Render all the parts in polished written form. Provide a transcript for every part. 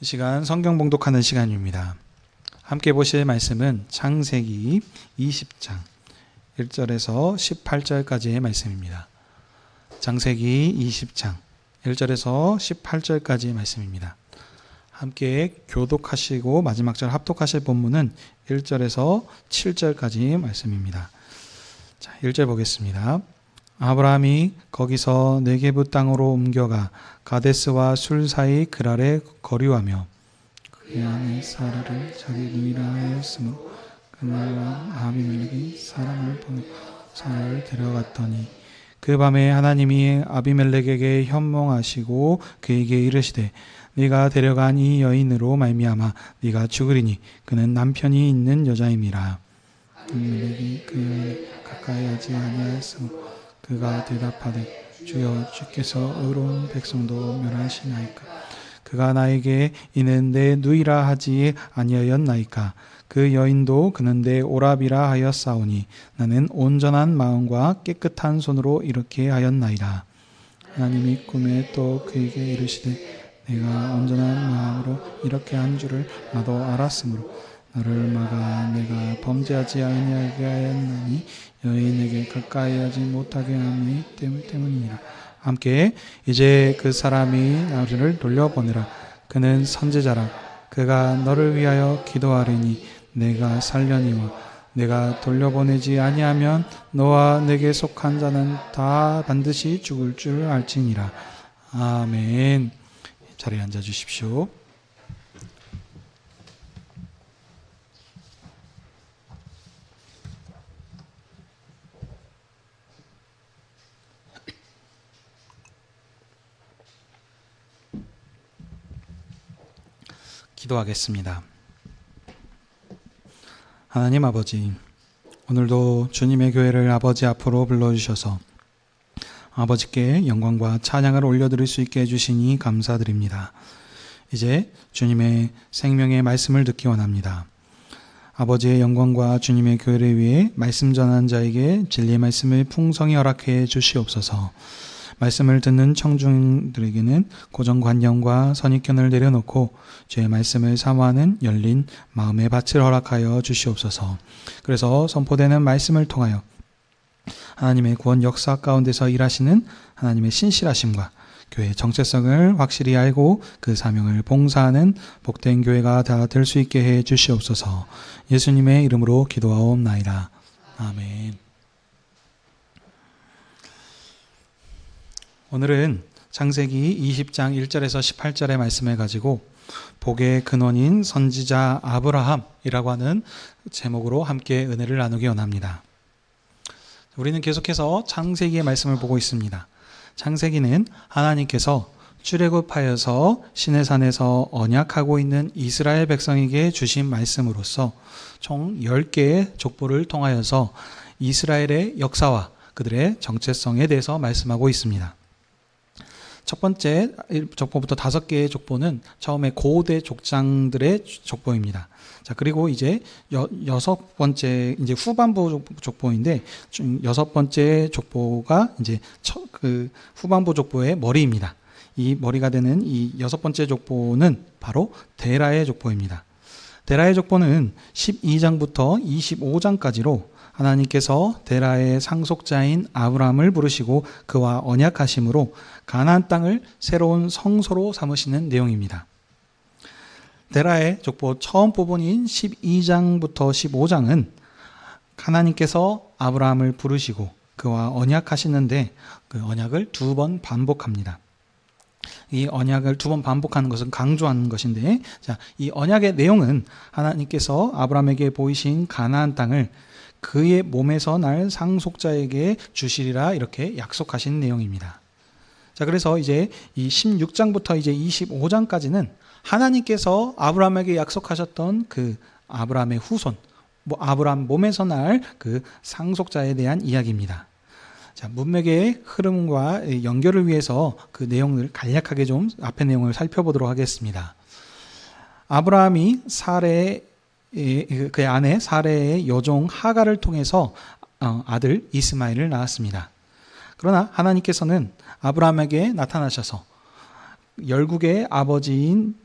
이 시간 성경 봉독하는 시간입니다. 함께 보실 말씀은 창세기 20장 1절에서 18절까지의 말씀입니다. 창세기 20장 1절에서 18절까지의 말씀입니다. 함께 교독하시고 마지막 절 합독하실 본문은 1절에서 7절까지의 말씀입니다. 자, 1절 보겠습니다. 아브라함이 거기서 네게부 땅으로 옮겨가 가데스와 술 사이 그랄에 거류하며 그 안에 사라를 자기 누이라 하였으므로 그날과 아비멜렉이 사람을 보내 사라를 데려갔더니 그 밤에 하나님이 아비멜렉에게 현몽하시고 그에게 이르시되 네가 데려간 이 여인으로 말미암아 네가 죽으리니 그는 남편이 있는 여자임이라. 아비멜렉이 그 여인을 가까이 하지 아니하였으므로 그가 대답하되 주여 주께서 의로운 백성도 멸하시나이까. 그가 나에게 이는 내 누이라 하지 아니하였나이까. 그 여인도 그는 내 오라비라 하였사오니 나는 온전한 마음과 깨끗한 손으로 이렇게 하였나이다. 하나님이 꿈에 또 그에게 이르시되 내가 온전한 마음으로 이렇게 한 줄을 나도 알았으므로 너를 막아 내가 범죄하지 아니하게 하였나니 여인에게 가까이 하지 못하게 함이 때문이라. 함께 이제 그 사람이 나를 돌려보내라. 그는 선지자라. 그가 너를 위하여 기도하리니 내가 살려니와 내가 돌려보내지 아니하면 너와 내게 속한 자는 다 반드시 죽을 줄 알지니라. 아멘. 자리에 앉아 주십시오. 기도하겠습니다. 하나님 아버지, 오늘도 주님의 교회를 아버지 앞으로 불러주셔서 아버지께 영광과 찬양을 올려드릴 수 있게 해주시니 감사드립니다. 이제 주님의 생명의 말씀을 듣기 원합니다. 아버지의 영광과 주님의 교회를 위해 말씀 전하는 자에게 진리의 말씀을 풍성히 허락해 주시옵소서. 말씀을 듣는 청중들에게는 고정관념과 선입견을 내려놓고 주의 말씀을 사모하는 열린 마음의 밭을 허락하여 주시옵소서. 그래서 선포되는 말씀을 통하여 하나님의 구원 역사 가운데서 일하시는 하나님의 신실하심과 교회의 정체성을 확실히 알고 그 사명을 봉사하는 복된 교회가 다 될 수 있게 해 주시옵소서. 예수님의 이름으로 기도하옵나이다. 아멘. 오늘은 창세기 20장 1절에서 18절의 말씀을 가지고 복의 근원인 선지자 아브라함이라고 하는 제목으로 함께 은혜를 나누기 원합니다. 우리는 계속해서 창세기의 말씀을 보고 있습니다. 창세기는 하나님께서 출애굽하여서 시내산에서 언약하고 있는 이스라엘 백성에게 주신 말씀으로서 총 10개의 족보를 통하여서 이스라엘의 역사와 그들의 정체성에 대해서 말씀하고 있습니다. 첫 번째 족보부터 5개의 족보는 처음에 고대 족장들의 족보입니다. 자, 그리고 이제 6번째 이제 후반부 족보인데 6번째 족보가 이제 그 후반부 족보의 머리입니다. 이 머리가 되는 이 6번째 족보는 바로 데라의 족보입니다. 데라의 족보는 12장부터 25장까지로 하나님께서 데라의 상속자인 아브라함을 부르시고 그와 언약하심으로 가나안 땅을 새로운 성소로 삼으시는 내용입니다. 데라의 족보 처음 부분인 12장부터 15장은 하나님께서 아브라함을 부르시고 그와 언약하시는데 그 언약을 2번 반복합니다. 이 언약을 2번 반복하는 것은 강조하는 것인데, 자, 이 언약의 내용은 하나님께서 아브라함에게 보이신 가나안 땅을 그의 몸에서 날 상속자에게 주시리라 이렇게 약속하신 내용입니다. 자, 그래서 이제 이 16장부터 이제 25장까지는 하나님께서 아브라함에게 약속하셨던 그 아브라함의 후손, 아브라함 몸에서 날 그 상속자에 대한 이야기입니다. 자, 문맥의 흐름과 연결을 위해서 그 내용을 간략하게 좀 앞의 내용을 살펴보도록 하겠습니다. 아브라함이 그의 아내 사레의 여종 하가를 통해서 아들 이스마엘을 낳았습니다. 그러나 하나님께서는 아브라함에게 나타나셔서 열국의 아버지인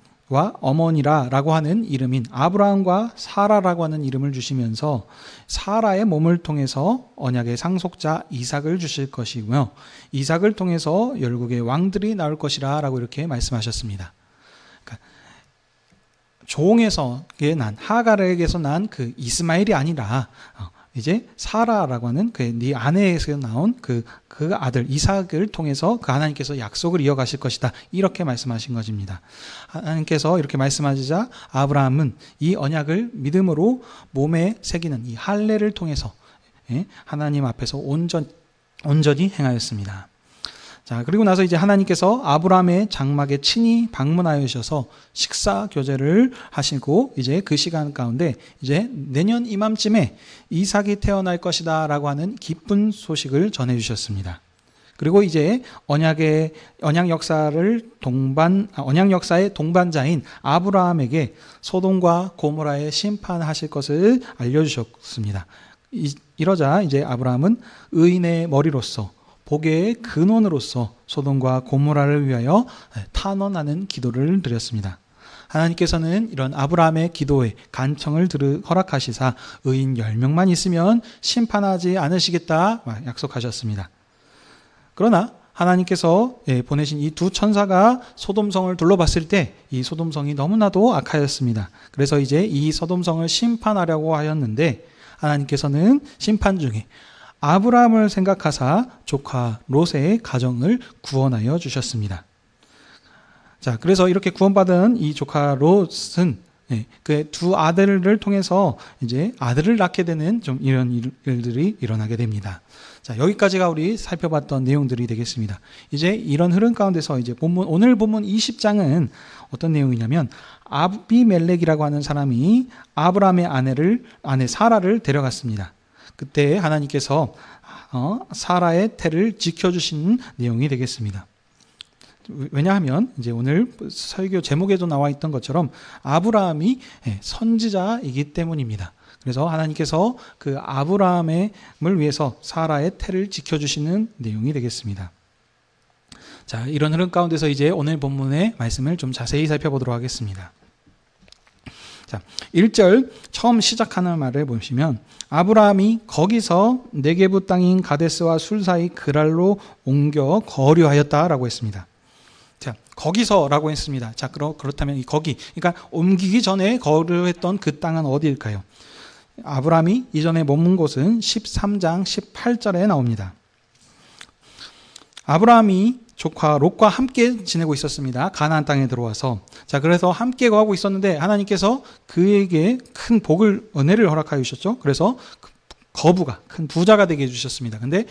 어머니라라고 하는 이름인 아브라함과 사라라고 하는 이름을 주시면서 사라의 몸을 통해서 언약의 상속자 이삭을 주실 것이고요. 이삭을 통해서 열국의 왕들이 나올 것이라 라고 이렇게 말씀하셨습니다. 그러니까 종에서 난 하갈에게서 난 그 이스마엘이 아니라 이제 사라라고 하는 네 아내에서 나온 그 아들 이삭을 통해서 그 하나님께서 약속을 이어가실 것이다. 이렇게 말씀하신 것입니다. 하나님께서 이렇게 말씀하시자 아브라함은 이 언약을 믿음으로 몸에 새기는 이 할례를 통해서 하나님 앞에서 온전히 행하였습니다. 자, 그리고 나서 이제 하나님께서 아브라함의 장막에 친히 방문하여 주셔서 식사 교제를 하시고 이제 그 시간 가운데 이제 내년 이맘쯤에 이삭이 태어날 것이다라고 하는 기쁜 소식을 전해 주셨습니다. 그리고 이제 언약 역사의 동반자인 아브라함에게 소돔과 고모라에 심판하실 것을 알려 주셨습니다. 이러자 이제 아브라함은 의인의 머리로서 복의 근원으로서 소돔과 고모라를 위하여 탄원하는 기도를 드렸습니다. 하나님께서는 이런 아브라함의 기도에 간청을 허락하시사 의인 10명만 있으면 심판하지 않으시겠다 약속하셨습니다. 그러나 하나님께서 보내신 이 두 천사가 소돔성을 둘러봤을 때 이 소돔성이 너무나도 악하였습니다. 그래서 이제 이 소돔성을 심판하려고 하였는데 하나님께서는 심판 중에 아브라함을 생각하사 조카 롯의 가정을 구원하여 주셨습니다. 자, 그래서 이렇게 구원받은 이 조카 롯은 그 두 아들을 통해서 이제 아들을 낳게 되는 좀 이런 일들이 일어나게 됩니다. 자, 여기까지가 우리 살펴봤던 내용들이 되겠습니다. 이제 이런 흐름 가운데서 이제 오늘 본문 20장은 어떤 내용이냐면 아비멜렉이라고 하는 사람이 아브라함의 아내 사라를 데려갔습니다. 그때 하나님께서 사라의 태를 지켜주신 내용이 되겠습니다. 왜냐하면 이제 오늘 설교 제목에도 나와 있던 것처럼 아브라함이 선지자이기 때문입니다. 그래서 하나님께서 그 아브라함을 위해서 사라의 태를 지켜주시는 내용이 되겠습니다. 자, 이런 흐름 가운데서 이제 오늘 본문의 말씀을 좀 자세히 살펴보도록 하겠습니다. 자, 1절 처음 시작하는 말을 보시면 아브라함이 거기서 네게부 땅인 가데스와 술 사이 그랄로 옮겨 거류하였다라고 했습니다. 자, 거기서라고 했습니다. 자, 그렇다면 이 거기, 그러니까 옮기기 전에 거류했던 그 땅은 어디일까요? 아브라함이 이전에 머문 곳은 13장 18절에 나옵니다. 아브라함이 조카 롯과 함께 지내고 있었습니다. 가나안 땅에 들어와서. 자, 그래서 함께 거하고 있었는데 하나님께서 그에게 큰 은혜를 허락하여 주셨죠. 그래서 거부가 큰 부자가 되게 해주셨습니다. 근데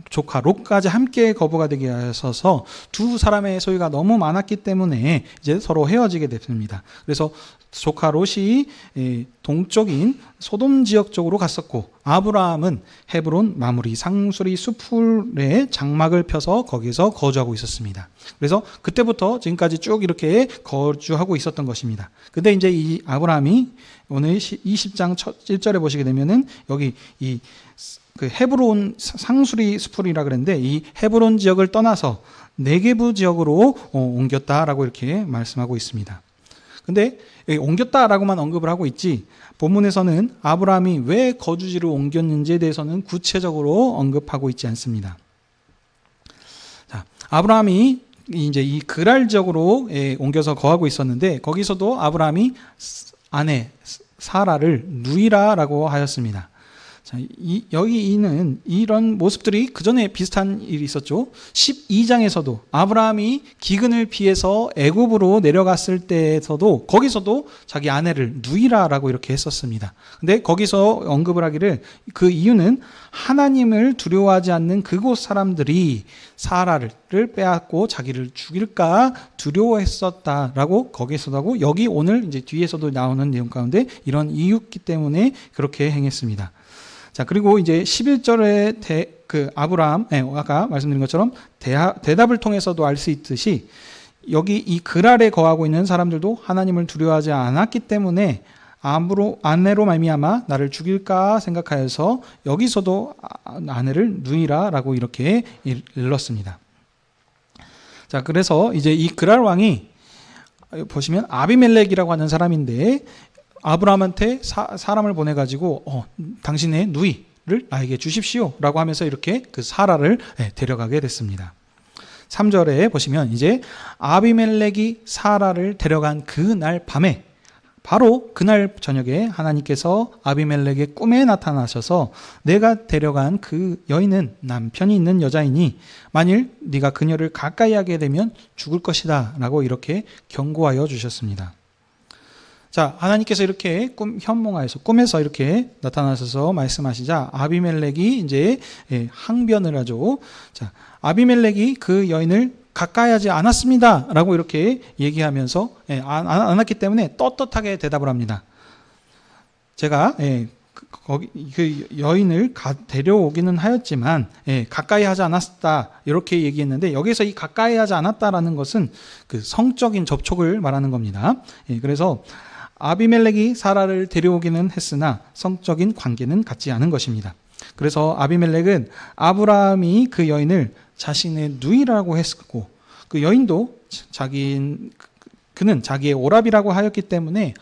조카 롯까지 함께 거부가 되게 하셔서 두 사람의 소유가 너무 많았기 때문에 이제 서로 헤어지게 됐습니다. 그래서 조카 롯이 동쪽인 소돔 지역 쪽으로 갔었고 아브라함은 헤브론 마무리 상수리 수풀에 장막을 펴서 거기서 거주하고 있었습니다. 그래서 그때부터 지금까지 쭉 이렇게 거주하고 있었던 것입니다. 근데 이제 이 아브라함이 오늘 20장 1절에 보시게 되면은 여기 그 헤브론 상수리 수풀이라 그랬는데 이 헤브론 지역을 떠나서 네게부 지역으로 옮겼다라고 이렇게 말씀하고 있습니다. 근데 여기 옮겼다라고만 언급을 하고 있지 본문에서는 아브라함이 왜 거주지를 옮겼는지에 대해서는 구체적으로 언급하고 있지 않습니다. 자, 아브라함이 이제 이 그랄 지역으로 옮겨서 거하고 있었는데 거기서도 아브라함이 아내 사라를 누이라라고 하였습니다. 자, 여기는 이런 모습들이 그 전에 비슷한 일이 있었죠. 12장에서도 아브라함이 기근을 피해서 애굽으로 내려갔을 때에서도 거기서도 자기 아내를 누이라라고 이렇게 했었습니다. 근데 거기서 언급을 하기를 그 이유는 하나님을 두려워하지 않는 그곳 사람들이 사라를 빼앗고 자기를 죽일까 두려워했었다라고 거기서도 하고 여기 오늘 이제 뒤에서도 나오는 내용 가운데 이런 이유기 때문에 그렇게 행했습니다. 자, 그리고 이제 11절에 아브라함, 아까 말씀드린 것처럼 대답을 통해서도 알 수 있듯이 여기 이 그랄에 거하고 있는 사람들도 하나님을 두려워하지 않았기 때문에 아내로 말미암아 나를 죽일까 생각하여서 여기서도 아내를 누이라라고 이렇게 일렀습니다. 자, 그래서 이제 이 그랄 왕이 보시면 아비멜렉이라고 하는 사람인데 아브라함한테 사람을 보내가지고 당신의 누이를 나에게 주십시오 라고 하면서 이렇게 그 사라를 데려가게 됐습니다. 3절에 보시면 이제 아비멜렉이 사라를 데려간 그날 밤에 바로 그날 저녁에 하나님께서 아비멜렉의 꿈에 나타나셔서 내가 데려간 그 여인은 남편이 있는 여자이니 만일 네가 그녀를 가까이 하게 되면 죽을 것이다 라고 이렇게 경고하여 주셨습니다. 자, 하나님께서 이렇게 현몽하여서 꿈에서 이렇게 나타나셔서 말씀하시자 아비멜렉이 이제 항변을 하죠. 자, 아비멜렉이 그 여인을 가까이 하지 않았습니다 라고 이렇게 얘기하면서 않았기 때문에 떳떳하게 대답을 합니다. 제가 그 여인을 데려오기는 하였지만 가까이 하지 않았다 이렇게 얘기했는데 여기서 이 가까이 하지 않았다라는 것은 그 성적인 접촉을 말하는 겁니다. 그래서 아비멜렉이 사라를 데려오기는 했으나 성적인 관계는 갖지 않은 것입니다. 그래서 아비멜렉은 아브라함이 그 여인을 자신의 누이라고 했고 그 여인도 그는 자기의 오랍이라고 하였기 때문에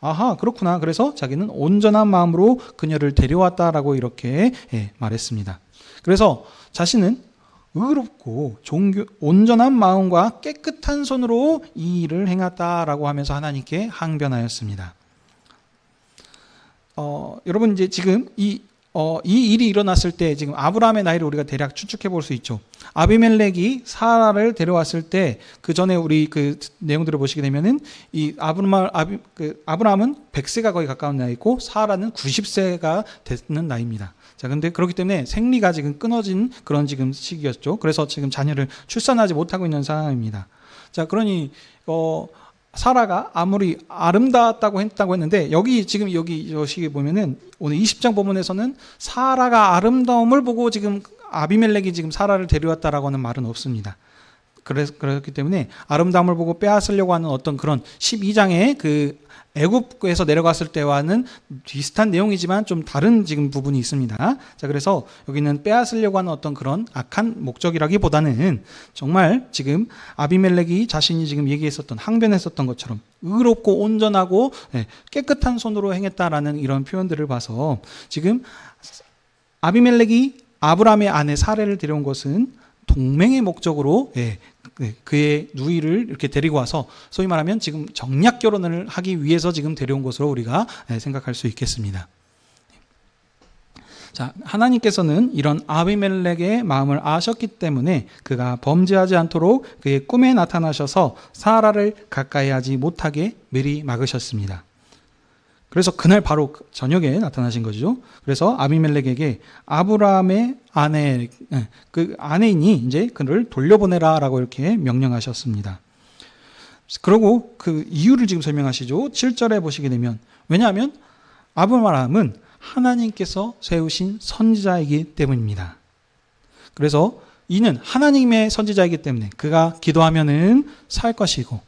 아하 그렇구나. 그래서 자기는 온전한 마음으로 그녀를 데려왔다라고 이렇게 말했습니다. 그래서 자신은 의롭고 온전한 마음과 깨끗한 손으로 이 일을 행했다라고 하면서 하나님께 항변하였습니다. 여러분 이제 지금 이 일이 일어났을 때 지금 아브라함의 나이를 우리가 대략 추측해 볼 수 있죠. 아비멜렉이 사라를 데려왔을 때 그 전에 우리 그 내용들을 보시게 되면은 이 아브라함은 100세가 거의 가까운 나이고 사라는 90세가 되는 나이입니다. 자, 근데 그렇기 때문에 생리가 지금 끊어진 그런 지금 시기였죠. 그래서 지금 자녀를 출산하지 못하고 있는 상황입니다. 자, 그러니 사라가 아무리 아름다웠다고 했는데 여기 시기 보면은 오늘 20장 본문에서는 사라가 아름다움을 보고 지금 아비멜렉이 지금 사라를 데려왔다라고 하는 말은 없습니다. 그렇기 때문에 아름다움을 보고 빼앗으려고 하는 어떤 그런 12장의 그 애굽에서 내려갔을 때와는 비슷한 내용이지만 좀 다른 지금 부분이 있습니다. 자, 그래서 여기는 빼앗으려고 하는 어떤 그런 악한 목적이라기보다는 정말 지금 아비멜렉이 자신이 지금 얘기했었던 항변했었던 것처럼 의롭고 온전하고 깨끗한 손으로 행했다라는 이런 표현들을 봐서 지금 아비멜렉이 아브라함의 아내 사레를 데려온 것은 동맹의 목적으로 그의 누이를 이렇게 데리고 와서 소위 말하면 지금 정략 결혼을 하기 위해서 지금 데려온 것으로 우리가 생각할 수 있겠습니다. 자, 하나님께서는 이런 아비멜렉의 마음을 아셨기 때문에 그가 범죄하지 않도록 그의 꿈에 나타나셔서 사라를 가까이 하지 못하게 미리 막으셨습니다. 그래서 그날 바로 저녁에 나타나신 거죠. 그래서 아비멜렉에게 아브라함의 그 아내이니 이제 그를 돌려보내라라고 이렇게 명령하셨습니다. 그리고 그 이유를 지금 설명하시죠. 7절에 보시게 되면 왜냐하면 아브라함은 하나님께서 세우신 선지자이기 때문입니다. 그래서 이는 하나님의 선지자이기 때문에 그가 기도하면은 살 것이고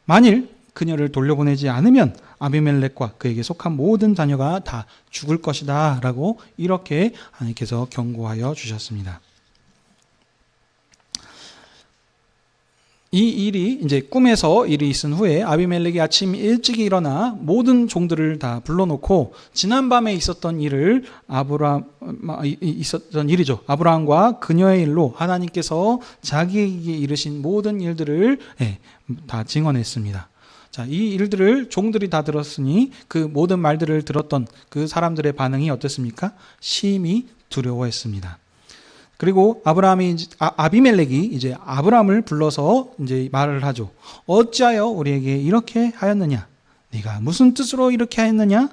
만일 그녀를 돌려보내지 않으면 아비멜렉과 그에게 속한 모든 자녀가 다 죽을 것이다 라고 이렇게 하나님께서 경고하여 주셨습니다. 이 일이 이제 꿈에서 일이 있은 후에 아비멜렉이 아침 일찍 일어나 모든 종들을 다 불러놓고 지난밤에 있었던 일을 있었던 일이죠. 아브라함과 그녀의 일로 하나님께서 자기에게 이르신 모든 일들을 다 증언했습니다. 자, 이 일들을 종들이 다 들었으니 그 모든 말들을 들었던 그 사람들의 반응이 어땠습니까? 심히 두려워했습니다. 그리고 아비멜렉이 이제 아브라함을 불러서 이제 말을 하죠. 어찌하여 우리에게 이렇게 하였느냐? 네가 무슨 뜻으로 이렇게 하였느냐?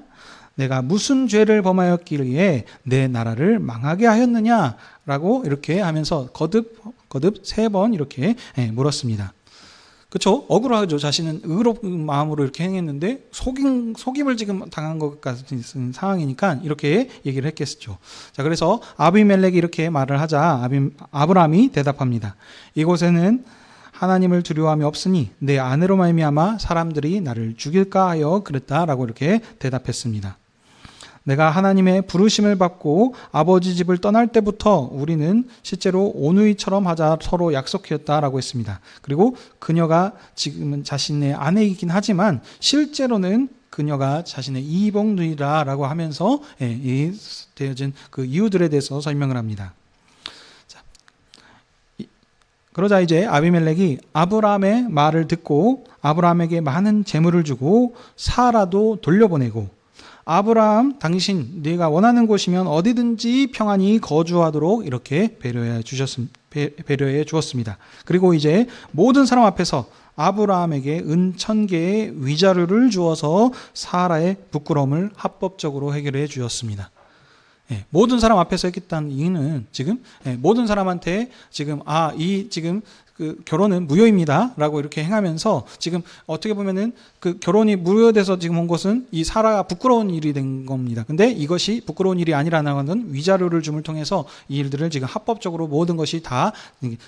내가 무슨 죄를 범하였기에 내 나라를 망하게 하였느냐? 라고 이렇게 하면서 거듭 3번 이렇게 물었습니다. 그렇죠? 억울하죠. 자신은 의로운 마음으로 이렇게 행했는데 속임을 지금 당한 것 같은 상황이니까 이렇게 얘기를 했겠죠. 자, 그래서 아비멜렉이 이렇게 말을 하자 아브라함이 대답합니다. 이곳에는 하나님을 두려워함이 없으니 내 아내로 말미암아 사람들이 나를 죽일까 하여 그랬다라고 이렇게 대답했습니다. 내가 하나님의 부르심을 받고 아버지 집을 떠날 때부터 우리는 실제로 오누이처럼 하자 서로 약속했다라고 했습니다. 그리고 그녀가 지금은 자신의 아내이긴 하지만 실제로는 그녀가 자신의 이복누이라라고 하면서 이 되어진 그 이유들에 대해서 설명을 합니다. 자, 그러자 이제 아비멜렉이 아브라함의 말을 듣고 아브라함에게 많은 재물을 주고 사라도 돌려보내고 아브라함 당신 네가 원하는 곳이면 어디든지 평안히 거주하도록 이렇게 배려해 주었습니다. 그리고 이제 모든 사람 앞에서 아브라함에게 은 1000개의 위자료를 주어서 사라의 부끄러움을 합법적으로 해결해 주었습니다. 모든 사람 앞에서 했겠다는 이유는 지금 모든 사람한테 지금 지금 그 결혼은 무효입니다라고 이렇게 행하면서 지금 어떻게 보면은 그 결혼이 무효돼서 지금 온 것은 이 사라가 부끄러운 일이 된 겁니다. 근데 이것이 부끄러운 일이 아니라는 것은 위자료를 줌을 통해서 이 일들을 지금 합법적으로 모든 것이 다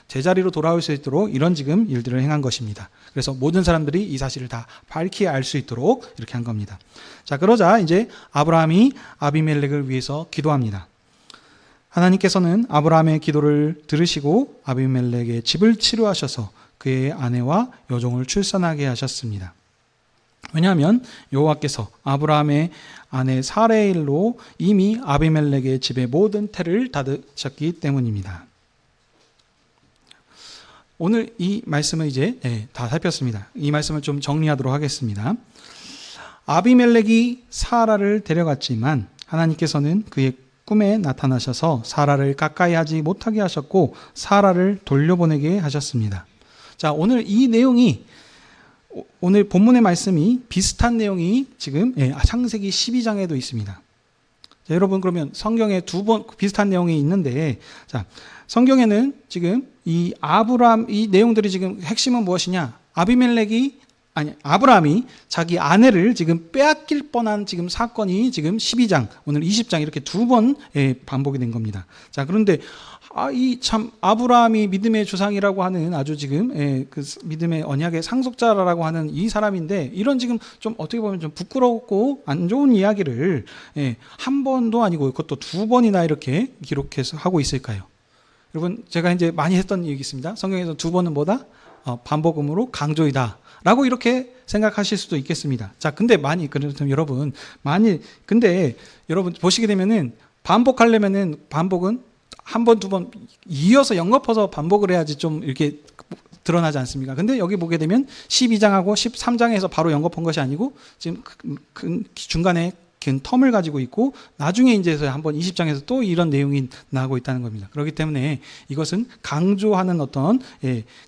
제자리로 돌아올 수 있도록 이런 지금 일들을 행한 것입니다. 그래서 모든 사람들이 이 사실을 다 밝히 알 수 있도록 이렇게 한 겁니다. 자, 그러자 이제 아브라함이 아비멜렉을 위해서 기도합니다. 하나님께서는 아브라함의 기도를 들으시고 아비멜렉의 집을 치루하셔서 그의 아내와 여종을 출산하게 하셨습니다. 왜냐하면 여호와께서 아브라함의 아내 사라의 일로 이미 아비멜렉의 집의 모든 태를 닫으셨기 때문입니다. 오늘 이 말씀을 이제 다 살폈습니다. 이 말씀을 좀 정리하도록 하겠습니다. 아비멜렉이 사라를 데려갔지만 하나님께서는 그의 꿈에 나타나셔서 사라를 가까이 하지 못하게 하셨고 사라를 돌려보내게 하셨습니다. 자, 오늘 이 내용이 오늘 본문의 말씀이 비슷한 내용이 지금 창세기 12장에도 있습니다. 자, 여러분 그러면 성경에 두 번 비슷한 내용이 있는데 자, 성경에는 지금 이 내용들이 지금 핵심은 무엇이냐? 아브라함이 자기 아내를 지금 빼앗길 뻔한 지금 사건이 지금 12장, 오늘 20장 이렇게 두 번 반복이 된 겁니다. 자, 그런데 이 참 아브라함이 믿음의 조상이라고 하는 아주 지금 그 믿음의 언약의 상속자라고 하는 이 사람인데 이런 지금 좀 어떻게 보면 좀 부끄럽고 안 좋은 이야기를 한 번도 아니고 그것도 두 번이나 이렇게 기록해서 하고 있을까요? 여러분 제가 이제 많이 했던 얘기 있습니다. 성경에서 두 번은 뭐다? 반복음으로 강조이다. 라고 이렇게 생각하실 수도 있겠습니다. 자, 근데 여러분 보시게 되면은 반복하려면은 반복은 한 번, 두 번 이어서 연거푸어서 반복을 해야지 좀 이렇게 드러나지 않습니까? 근데 여기 보게 되면 12장하고 13장에서 바로 연거푸은 것이 아니고 지금 중간에 긴 텀을 가지고 있고 나중에 이제서 한번 20장에서 또 이런 내용이 나오고 있다는 겁니다. 그렇기 때문에 이것은 강조하는 어떤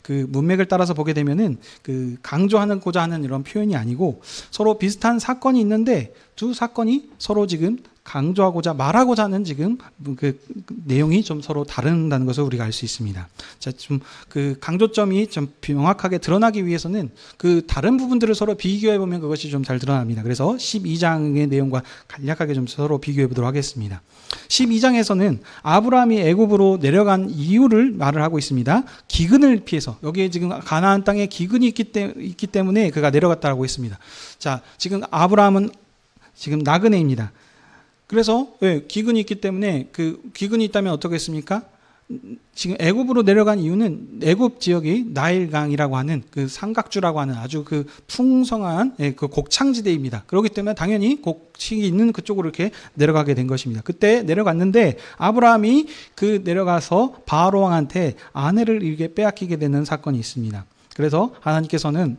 그 문맥을 따라서 보게 되면은 그 강조하고자 하는 이런 표현이 아니고 서로 비슷한 사건이 있는데 두 사건이 서로 지금 강조하고자 말하고자 하는 지금 그 내용이 좀 서로 다른다는 것을 우리가 알 수 있습니다. 자, 좀 그 강조점이 좀 명확하게 드러나기 위해서는 그 다른 부분들을 서로 비교해 보면 그것이 좀 잘 드러납니다. 그래서 12장의 내용과 간략하게 좀 서로 비교해 보도록 하겠습니다. 12장에서는 아브라함이 애굽으로 내려간 이유를 말을 하고 있습니다. 기근을 피해서 여기에 지금 가나안 땅에 기근이 있기 때문에 그가 내려갔다고 했습니다. 자, 지금 아브라함은 지금 나그네입니다. 그래서 기근이 있기 때문에 그 기근이 있다면 어떻겠습니까? 지금 애굽으로 내려간 이유는 애굽 지역이 나일강이라고 하는 그 삼각주라고 하는 아주 그 풍성한 그 곡창지대입니다. 그렇기 때문에 당연히 곡식이 있는 그쪽으로 이렇게 내려가게 된 것입니다. 그때 내려갔는데 아브라함이 그 내려가서 바로 왕한테 아내를 이렇게 빼앗기게 되는 사건이 있습니다. 그래서 하나님께서는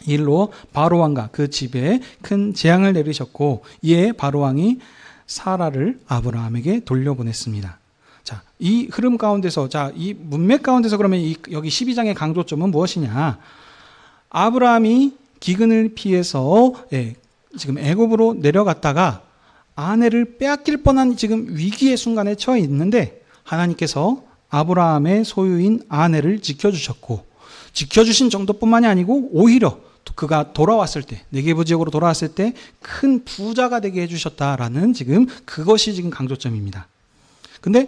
이 일로 바로 왕과 그 집에 큰 재앙을 내리셨고 이에 바로 왕이 사라를 아브라함에게 돌려보냈습니다. 자, 이 흐름 가운데서 이 문맥 가운데서 그러면 여기 12장의 강조점은 무엇이냐? 아브라함이 기근을 피해서 지금 애굽으로 내려갔다가 아내를 빼앗길 뻔한 지금 위기의 순간에 처해 있는데 하나님께서 아브라함의 소유인 아내를 지켜주셨고 지켜주신 정도뿐만이 아니고 오히려 그가 돌아왔을 때 네게브 지역으로 돌아왔을 때 큰 부자가 되게 해주셨다라는 지금 그것이 지금 강조점입니다. 근데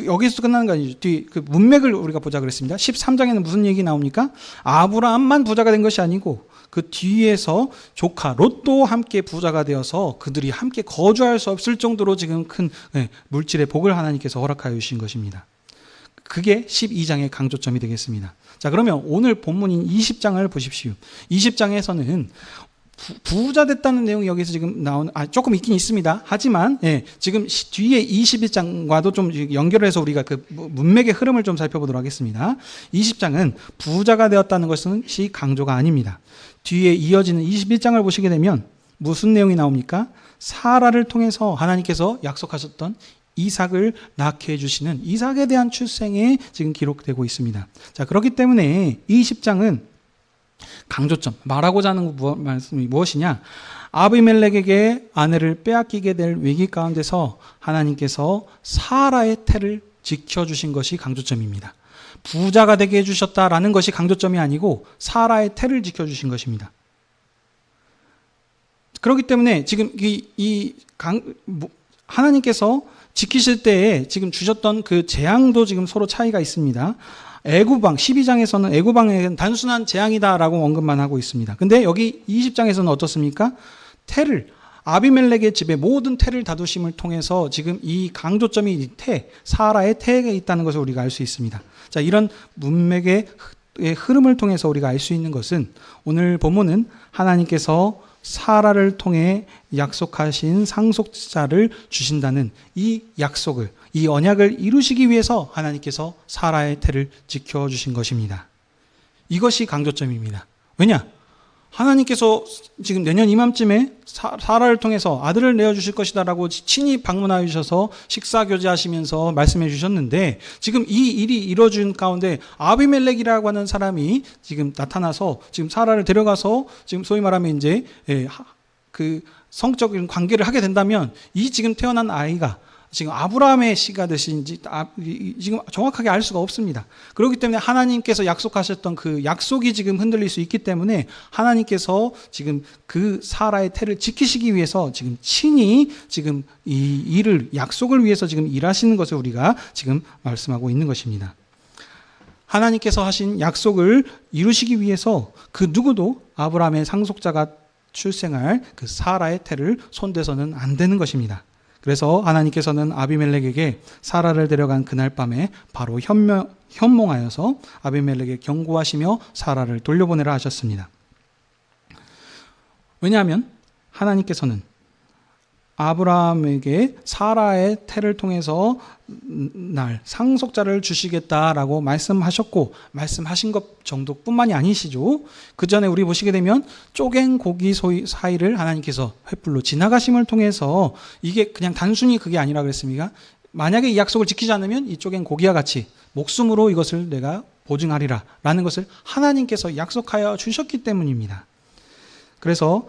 여기서 끝나는 거 아니죠. 뒤 그 문맥을 우리가 보자 그랬습니다. 13장에는 무슨 얘기 나옵니까? 아브라함만 부자가 된 것이 아니고 그 뒤에서 조카 롯도 함께 부자가 되어서 그들이 함께 거주할 수 없을 정도로 지금 큰 물질의 복을 하나님께서 허락하여 주신 것입니다. 그게 12장의 강조점이 되겠습니다. 자, 그러면 오늘 본문인 20장을 보십시오. 20장에서는 부자 됐다는 내용이 여기서 지금 조금 있긴 있습니다. 하지만 지금 뒤에 21장과도 좀 연결해서 우리가 그 문맥의 흐름을 좀 살펴보도록 하겠습니다. 20장은 부자가 되었다는 것이 강조가 아닙니다. 뒤에 이어지는 21장을 보시게 되면 무슨 내용이 나옵니까? 사라를 통해서 하나님께서 약속하셨던 이삭을 낳게 해주시는 이삭에 대한 출생에 지금 기록되고 있습니다. 자, 그렇기 때문에 20장은 강조점, 말하고자 하는 말씀이 무엇이냐? 아비멜렉에게 아내를 빼앗기게 될 위기 가운데서 하나님께서 사라의 태를 지켜주신 것이 강조점입니다. 부자가 되게 해주셨다라는 것이 강조점이 아니고 사라의 태를 지켜주신 것입니다. 그렇기 때문에 지금 하나님께서 지키실 때에 지금 주셨던 그 재앙도 지금 서로 차이가 있습니다. 애구방 12장에서는 애구방에는 단순한 재앙이다라고 언급만 하고 있습니다. 근데 여기 20장에서는 어떻습니까? 태를 아비멜렉의 집에 모든 태를 다루심을 통해서 지금 이 강조점이 이 사라의 태에 있다는 것을 우리가 알 수 있습니다. 자, 이런 문맥의 흐름을 통해서 우리가 알 수 있는 것은 오늘 본문은 하나님께서 사라를 통해 약속하신 상속자를 주신다는 이 약속을, 이 언약을 이루시기 위해서 하나님께서 사라의 태를 지켜주신 것입니다. 이것이 강조점입니다. 왜냐? 하나님께서 지금 내년 이맘쯤에 사라를 통해서 아들을 내어주실 것이다 라고 친히 방문하여 주셔서 식사교제하시면서 말씀해 주셨는데, 지금 이 일이 이루어진 가운데 아비멜렉이라고 하는 사람이 지금 나타나서 지금 사라를 데려가서 지금 소위 말하면 이제 그 성적인 관계를 하게 된다면 이 지금 태어난 아이가 지금 아브라함의 씨가 되신지 지금 정확하게 알 수가 없습니다. 그렇기 때문에 하나님께서 약속하셨던 그 약속이 지금 흔들릴 수 있기 때문에 하나님께서 지금 그 사라의 태를 지키시기 위해서 지금 친히 지금 이 일을 약속을 위해서 지금 일하시는 것을 우리가 지금 말씀하고 있는 것입니다. 하나님께서 하신 약속을 이루시기 위해서 그 누구도 아브라함의 상속자가 출생할 그 사라의 태를 손대서는 안 되는 것입니다. 그래서 하나님께서는 아비멜렉에게 사라를 데려간 그날 밤에 바로 현몽하여서 아비멜렉에게 경고하시며 사라를 돌려보내라 하셨습니다. 왜냐하면 하나님께서는 아브라함에게 사라의 태를 통해서 날 상속자를 주시겠다라고 말씀하셨고, 말씀하신 것 정도뿐만이 아니시죠. 그 전에 우리 보시게 되면 쪼갠 고기 사이를 하나님께서 횃불로 지나가심을 통해서, 이게 그냥 단순히 그게 아니라 그랬습니까? 만약에 이 약속을 지키지 않으면 이 쪼갠 고기와 같이 목숨으로 이것을 내가 보증하리라 라는 것을 하나님께서 약속하여 주셨기 때문입니다. 그래서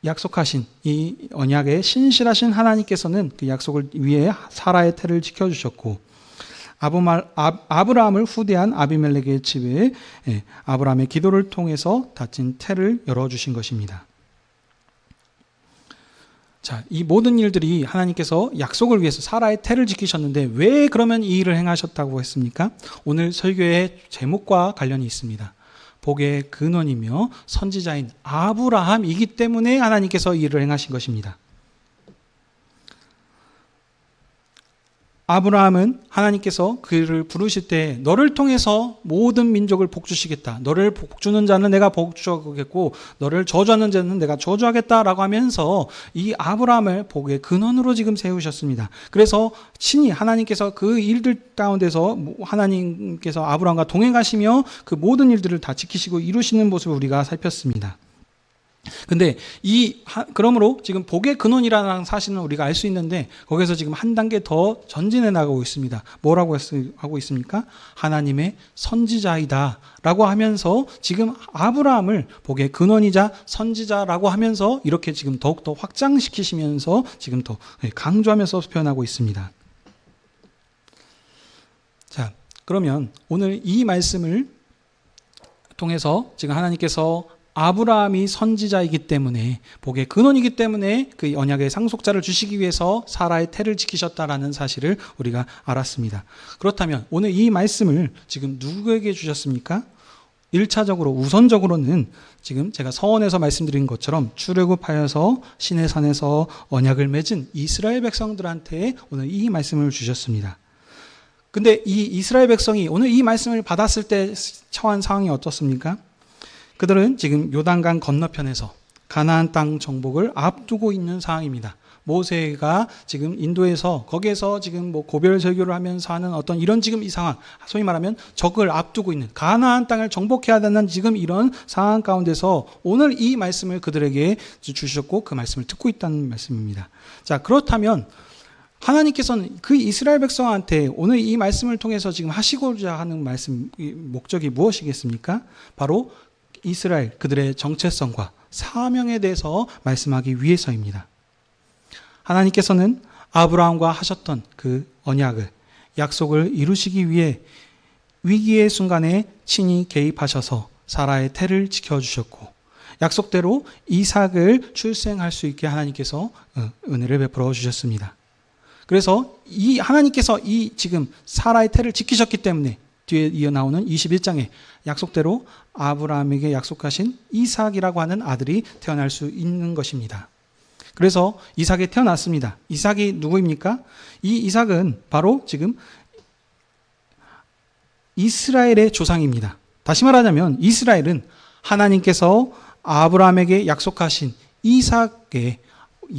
약속하신 이 언약의 신실하신 하나님께서는 그 약속을 위해 사라의 태를 지켜주셨고, 아브라함을 후대한 아비멜렉의 집에 아브라함의 기도를 통해서 닫힌 태를 열어주신 것입니다. 자, 이 모든 일들이 하나님께서 약속을 위해서 사라의 태를 지키셨는데 왜 그러면 이 일을 행하셨다고 했습니까? 오늘 설교의 제목과 관련이 있습니다. 복의 근원이며 선지자인 아브라함이기 때문에 하나님께서 이 일을 행하신 것입니다. 아브라함은 하나님께서 그를 부르실 때 너를 통해서 모든 민족을 복주시겠다. 너를 복주는 자는 내가 복주하겠고 너를 저주하는 자는 내가 저주하겠다라고 하면서 이 아브라함을 복의 근원으로 지금 세우셨습니다. 그래서 친히 하나님께서 그 일들 가운데서 하나님께서 아브라함과 동행하시며 그 모든 일들을 다 지키시고 이루시는 모습을 우리가 살폈습니다. 근데 그러므로 지금 복의 근원이라는 사실은 우리가 알 수 있는데 거기서 지금 한 단계 더 전진해 나가고 있습니다. 뭐라고 하고 있습니까? 하나님의 선지자이다 라고 하면서 지금 아브라함을 복의 근원이자 선지자라고 하면서 이렇게 지금 더욱더 확장시키시면서 지금 더 강조하면서 표현하고 있습니다. 자, 그러면 오늘 이 말씀을 통해서 지금 하나님께서 아브라함이 선지자이기 때문에 복의 근원이기 때문에 그 언약의 상속자를 주시기 위해서 사라의 태를 지키셨다라는 사실을 우리가 알았습니다. 그렇다면 오늘 이 말씀을 지금 누구에게 주셨습니까? 1차적으로 우선적으로는 지금 제가 서원에서 말씀드린 것처럼 출애굽하여서 시내산에서 언약을 맺은 이스라엘 백성들한테 오늘 이 말씀을 주셨습니다. 근데 이 이스라엘 백성이 오늘 이 말씀을 받았을 때 처한 상황이 어떻습니까? 그들은 지금 요단강 건너편에서 가나안 땅 정복을 앞두고 있는 상황입니다. 모세가 지금 인도에서 거기에서 지금 뭐 고별 설교를 하면서 하는 어떤 이런 지금 이 상황, 소위 말하면 적을 앞두고 있는 가나안 땅을 정복해야 되는 지금 이런 상황 가운데서 오늘 이 말씀을 그들에게 주셨고 그 말씀을 듣고 있다는 말씀입니다. 자, 그렇다면 하나님께서는 그 이스라엘 백성한테 오늘 이 말씀을 통해서 지금 하시고자 하는 말씀, 목적이 무엇이겠습니까? 바로 이스라엘, 그들의 정체성과 사명에 대해서 말씀하기 위해서입니다. 하나님께서는 아브라함과 하셨던 그 언약을, 약속을 이루시기 위해 위기의 순간에 친히 개입하셔서 사라의 태를 지켜주셨고 약속대로 이삭을 출생할 수 있게 하나님께서 은혜를 베풀어 주셨습니다. 그래서 이 하나님께서 이 지금 사라의 태를 지키셨기 때문에 뒤에 이어 나오는 21장에 약속대로 아브라함에게 약속하신 이삭이라고 하는 아들이 태어날 수 있는 것입니다. 그래서 이삭이 태어났습니다. 이삭이 누구입니까? 이 이삭은 바로 지금 이스라엘의 조상입니다. 다시 말하자면 이스라엘은 하나님께서 아브라함에게 약속하신 이삭의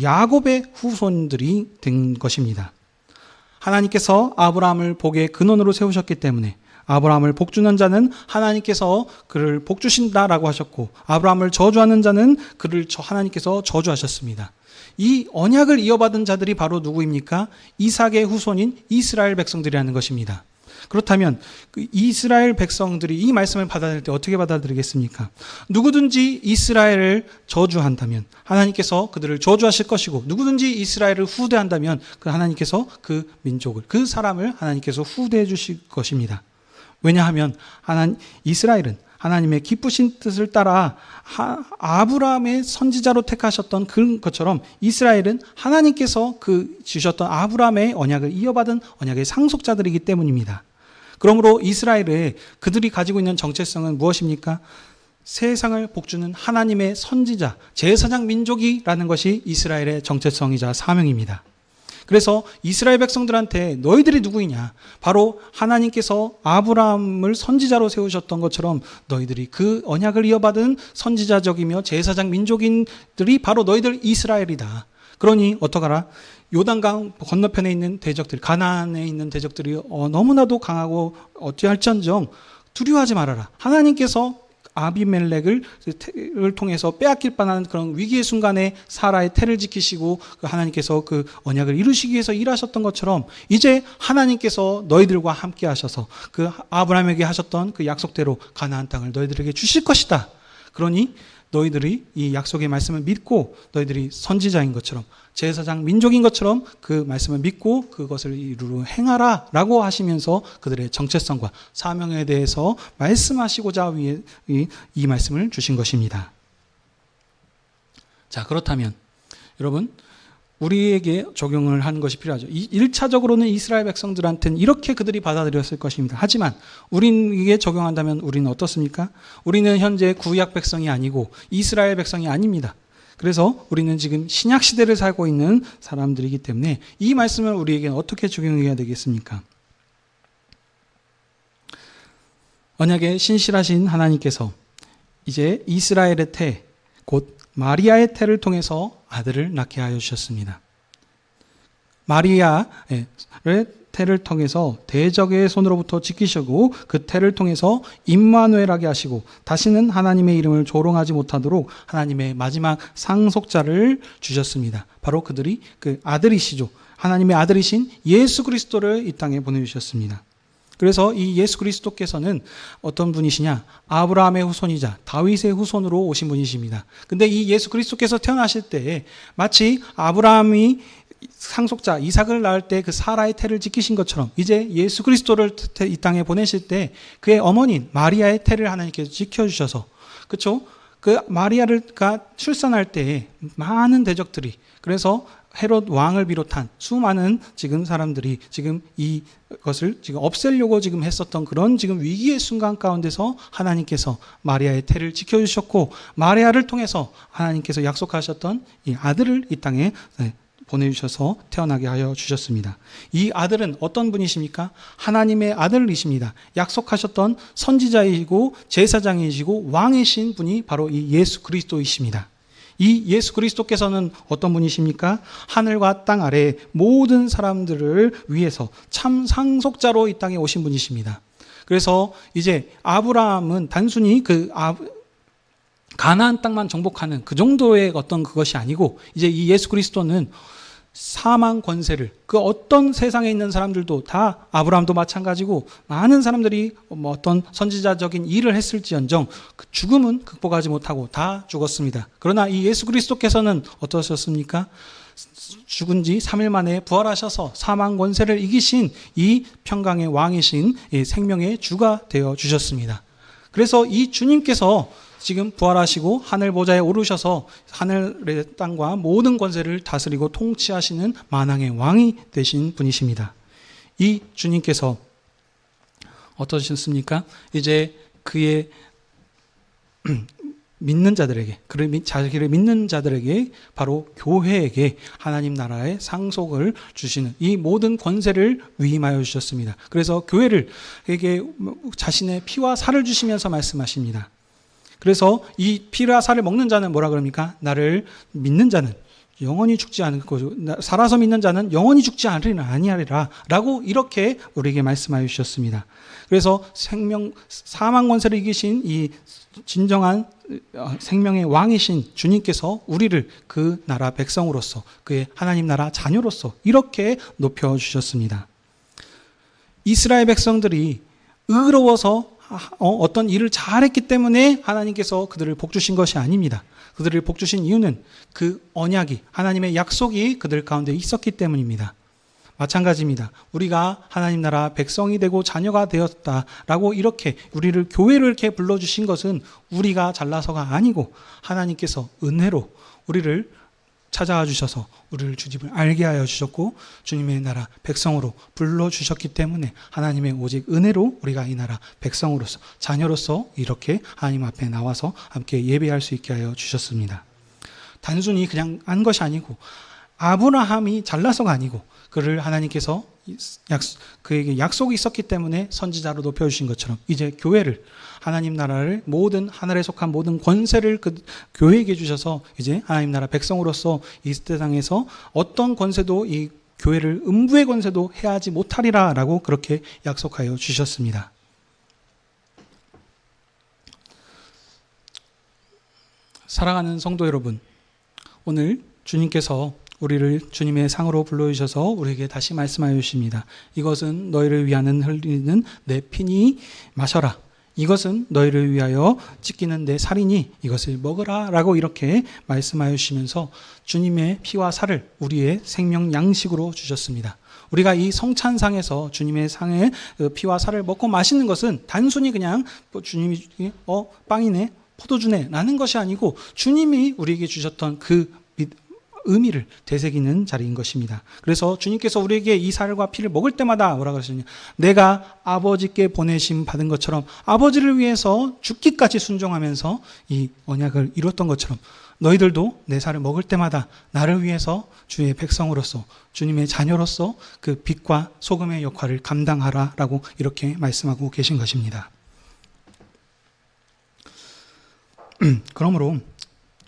야곱의 후손들이 된 것입니다. 하나님께서 아브라함을 복의 근원으로 세우셨기 때문에 아브라함을 복주는 자는 하나님께서 그를 복주신다라고 하셨고 아브라함을 저주하는 자는 그를 하나님께서 저주하셨습니다. 이 언약을 이어받은 자들이 바로 누구입니까? 이삭의 후손인 이스라엘 백성들이라는 것입니다. 그렇다면 그 이스라엘 백성들이 이 말씀을 받아들일 때 어떻게 받아들이겠습니까? 누구든지 이스라엘을 저주한다면 하나님께서 그들을 저주하실 것이고 누구든지 이스라엘을 후대한다면 그 하나님께서 그 민족을, 그 사람을 하나님께서 후대해 주실 것입니다. 왜냐하면 이스라엘은 하나님의 기쁘신 뜻을 따라 아브라함의 선지자로 택하셨던 그런 것처럼 이스라엘은 하나님께서 그 주셨던 아브라함의 언약을 이어받은 언약의 상속자들이기 때문입니다. 그러므로 이스라엘의 그들이 가지고 있는 정체성은 무엇입니까? 세상을 복주는 하나님의 선지자, 제사장 민족이라는 것이 이스라엘의 정체성이자 사명입니다. 그래서 이스라엘 백성들한테 너희들이 누구이냐? 바로 하나님께서 아브라함을 선지자로 세우셨던 것처럼 너희들이 그 언약을 이어받은 선지자적이며 제사장 민족인들이 바로 너희들 이스라엘이다. 그러니 어떡하라? 요단강 건너편에 있는 대적들, 가나안에 있는 대적들이 너무나도 강하고 어찌할지언정 두려워하지 말아라. 하나님께서 아비멜렉을 통해서 빼앗길 뻔한 그런 위기의 순간에 사라의 태를 지키시고 하나님께서 그 언약을 이루시기 위해서 일하셨던 것처럼 이제 하나님께서 너희들과 함께 하셔서 그 아브라함에게 하셨던 그 약속대로 가나안 땅을 너희들에게 주실 것이다. 그러니 너희들이 이 약속의 말씀을 믿고 너희들이 선지자인 것처럼 제사장 민족인 것처럼 그 말씀을 믿고 그것을 이루려 행하라 라고 하시면서 그들의 정체성과 사명에 대해서 말씀하시고자 이 말씀을 주신 것입니다. 자, 그렇다면 여러분 우리에게 적용을 하는 것이 필요하죠. 1차적으로는 이스라엘 백성들한테는 이렇게 그들이 받아들였을 것입니다. 하지만 우리에게 적용한다면 우리는 어떻습니까? 우리는 현재 구약 백성이 아니고 이스라엘 백성이 아닙니다. 그래서 우리는 지금 신약 시대를 살고 있는 사람들이기 때문에 이 말씀을 우리에게 어떻게 적용해야 되겠습니까? 언약의 신실하신 하나님께서 이제 이스라엘의 태, 곧 마리아의 태를 통해서 아들을 낳게 하여 주셨습니다. 마리아의 태를 통해서 대적의 손으로부터 지키시고 그 태를 통해서 임마누엘하게 하시고 다시는 하나님의 이름을 조롱하지 못하도록 하나님의 마지막 상속자를 주셨습니다. 바로 그들이 그 아들이시죠. 하나님의 아들이신 예수 그리스도를 이 땅에 보내주셨습니다. 그래서 이 예수 그리스도께서는 어떤 분이시냐? 아브라함의 후손이자 다윗의 후손으로 오신 분이십니다. 근데 이 예수 그리스도께서 태어나실 때 마치 아브라함이 상속자 이삭을 낳을 때 그 사라의 태를 지키신 것처럼 이제 예수 그리스도를 이 땅에 보내실 때 그의 어머니인 마리아의 태를 하나님께서 지켜주셔서 그렇죠? 그 마리아가 출산할 때 많은 대적들이 그래서 헤롯 왕을 비롯한 수많은 지금 사람들이 지금 이것을 지금 없애려고 지금 했었던 그런 지금 위기의 순간 가운데서 하나님께서 마리아의 태를 지켜주셨고, 마리아를 통해서 하나님께서 약속하셨던 이 아들을 이 땅에 보내주셔서 태어나게 하여 주셨습니다. 이 아들은 어떤 분이십니까? 하나님의 아들이십니다. 약속하셨던 선지자이시고 제사장이시고 왕이신 분이 바로 이 예수 그리스도이십니다. 이 예수 그리스도께서는 어떤 분이십니까? 하늘과 땅 아래 모든 사람들을 위해서 참 상속자로 이 땅에 오신 분이십니다. 그래서 이제 아브라함은 단순히 가나안 땅만 정복하는 그 정도의 어떤 그것이 아니고, 이제 이 예수 그리스도는 사망 권세를, 그 어떤 세상에 있는 사람들도 다, 아브라함도 마찬가지고 많은 사람들이 어떤 선지자적인 일을 했을지언정 그 죽음은 극복하지 못하고 다 죽었습니다. 그러나 이 예수 그리스도께서는 어떠셨습니까? 죽은 지 3일 만에 부활하셔서 사망 권세를 이기신 이 평강의 왕이신 이 생명의 주가 되어 주셨습니다. 그래서 이 주님께서 지금 부활하시고 하늘 보좌에 오르셔서 하늘의 땅과 모든 권세를 다스리고 통치하시는 만왕의 왕이 되신 분이십니다. 이 주님께서 어떠셨습니까? 이제 그의 믿는 자들에게, 자기를 믿는 자들에게, 바로 교회에게 하나님 나라의 상속을 주시는 이 모든 권세를 위임하여 주셨습니다. 그래서 교회에게 자신의 피와 살을 주시면서 말씀하십니다. 그래서 이 피와 살을 먹는 자는 뭐라 그럽니까? 나를 믿는 자는 영원히 죽지 않을 거죠. 살아서 믿는 자는 영원히 죽지 아니하리라 라고 이렇게 우리에게 말씀하여 주셨습니다. 그래서 사망 권세를 이기신 이 진정한 생명의 왕이신 주님께서 우리를 그 나라 백성으로서, 그의 하나님 나라 자녀로서 이렇게 높여주셨습니다. 이스라엘 백성들이 의로워서 어떤 일을 잘했기 때문에 하나님께서 그들을 복주신 것이 아닙니다. 그들을 복주신 이유는 그 언약이, 하나님의 약속이 그들 가운데 있었기 때문입니다. 마찬가지입니다. 우리가 하나님 나라 백성이 되고 자녀가 되었다라고 이렇게 우리를 교회를 이렇게 불러주신 것은 우리가 잘나서가 아니고 하나님께서 은혜로 우리를 찾아와 주셔서 우리를 주님을 알게 하여 주셨고, 주님의 나라 백성으로 불러주셨기 때문에 하나님의 오직 은혜로 우리가 이 나라 백성으로서, 자녀로서 이렇게 하나님 앞에 나와서 함께 예배할 수 있게 하여 주셨습니다. 단순히 그냥 한 것이 아니고, 아브라함이 잘나서가 아니고 그를 하나님께서 그에게 약속이 있었기 때문에 선지자로 높여주신 것처럼 이제 교회를, 하나님 나라를, 모든 하늘에 속한 모든 권세를 그 교회에게 주셔서 이제 하나님 나라 백성으로서 이 세상에서 어떤 권세도 이 교회를 음부의 권세도 해하지 못하리라 라고 그렇게 약속하여 주셨습니다. 사랑하는 성도 여러분, 오늘 주님께서 우리를 주님의 상으로 불러주셔서 우리에게 다시 말씀하여 주십니다. 이것은 너희를 위하는 흘리는 내 피니 마셔라. 이것은 너희를 위하여 찢기는 내 살이니 이것을 먹으라 라고 이렇게 말씀하여 주시면서 주님의 피와 살을 우리의 생명 양식으로 주셨습니다. 우리가 이 성찬상에서 주님의 상의 피와 살을 먹고 마시는 것은 단순히 그냥 주님이 빵이네, 포도주네 라는 것이 아니고 주님이 우리에게 주셨던 그 의미를 되새기는 자리인 것입니다. 그래서 주님께서 우리에게 이 살과 피를 먹을 때마다 뭐라 그러시냐, 내가 아버지께 보내심 받은 것처럼 아버지를 위해서 죽기까지 순종하면서 이 언약을 이뤘던 것처럼 너희들도 내 살을 먹을 때마다 나를 위해서 주의 백성으로서, 주님의 자녀로서 그 빛과 소금의 역할을 감당하라 라고 이렇게 말씀하고 계신 것입니다. 그러므로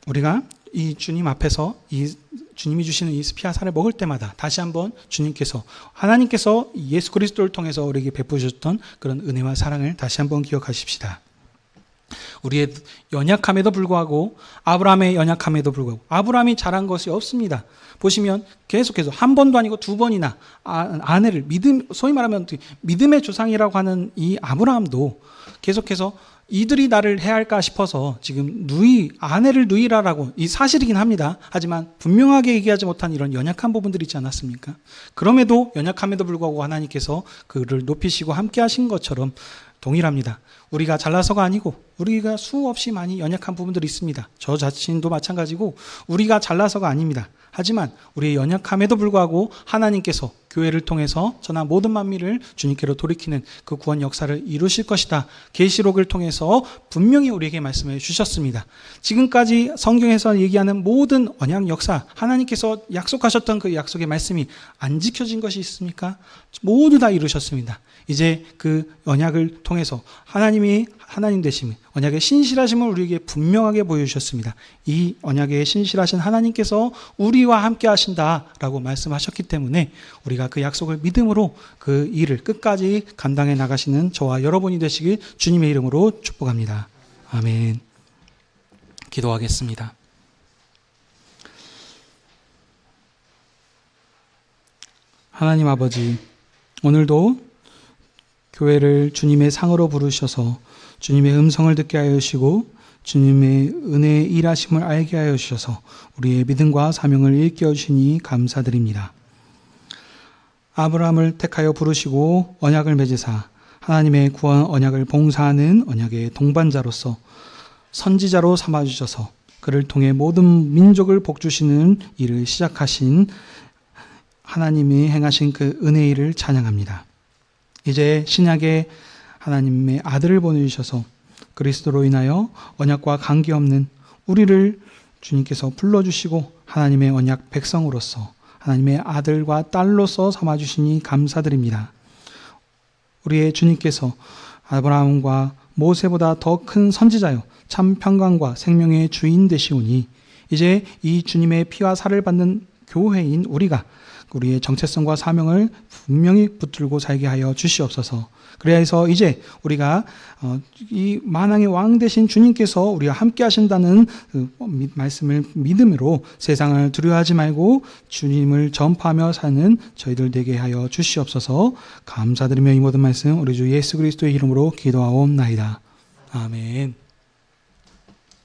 우리가 이 주님 앞에서 이 주님이 주시는 이 피와 살을 먹을 때마다 다시 한번 주님께서, 하나님께서 예수 그리스도를 통해서 우리에게 베푸셨던 그런 은혜와 사랑을 다시 한번 기억하십시다. 우리의 연약함에도 불구하고, 아브라함의 연약함에도 불구하고 아브라함이 잘한 것이 없습니다. 보시면 계속해서 한 번도 아니고 두 번이나 아내를 소위 말하면 믿음의 조상이라고 하는 이 아브라함도 계속해서 이들이 나를 해할까 싶어서 지금 아내를 누이라라고, 이 사실이긴 합니다. 하지만 분명하게 얘기하지 못한 이런 연약한 부분들이 있지 않았습니까? 그럼에도 연약함에도 불구하고 하나님께서 그를 높이시고 함께 하신 것처럼 동일합니다. 우리가 잘나서가 아니고 우리가 수없이 많이 연약한 부분들이 있습니다. 저 자신도 마찬가지고 우리가 잘나서가 아닙니다. 하지만 우리의 연약함에도 불구하고 하나님께서 교회를 통해서 저나 모든 만민을 주님께로 돌이키는 그 구원 역사를 이루실 것이다. 계시록을 통해서 분명히 우리에게 말씀해 주셨습니다. 지금까지 성경에서 얘기하는 모든 언약 역사, 하나님께서 약속하셨던 그 약속의 말씀이 안 지켜진 것이 있습니까? 모두 다 이루셨습니다. 이제 그 언약을 통해서 하나님이 하나님 되심, 언약의 신실하심을 우리에게 분명하게 보여주셨습니다. 이 언약의 신실하신 하나님께서 우리와 함께 하신다라고 말씀하셨기 때문에 우리가 그 약속을 믿음으로 그 일을 끝까지 감당해 나가시는 저와 여러분이 되시길 주님의 이름으로 축복합니다. 아멘. 기도하겠습니다. 하나님 아버지, 오늘도 교회를 주님의 상으로 부르셔서 주님의 음성을 듣게 하여 주시고 주님의 은혜의 일하심을 알게 하여 주셔서 우리의 믿음과 사명을 일깨워 주시니 감사드립니다. 아브라함을 택하여 부르시고 언약을 맺으사 하나님의 구원 언약을 봉사하는 언약의 동반자로서 선지자로 삼아주셔서 그를 통해 모든 민족을 복주시는 일을 시작하신 하나님이 행하신 그 은혜의 일을 찬양합니다. 이제 신약에 하나님의 아들을 보내주셔서 그리스도로 인하여 언약과 관계없는 우리를 주님께서 불러주시고 하나님의 언약 백성으로서 하나님의 아들과 딸로서 삼아주시니 감사드립니다. 우리의 주님께서 아브라함과 모세보다 더 큰 선지자요 참 평강과 생명의 주인 되시오니 이제 이 주님의 피와 살을 받는 교회인 우리가 우리의 정체성과 사명을 분명히 붙들고 살게 하여 주시옵소서. 그래서 이제 우리가 이 만왕의 왕 되신 주님께서 우리와 함께 하신다는 그 말씀을 믿음으로 세상을 두려워하지 말고 주님을 전파하며 사는 저희들 되게 하여 주시옵소서. 감사드리며 이 모든 말씀 우리 주 예수 그리스도의 이름으로 기도하옵나이다. 아멘.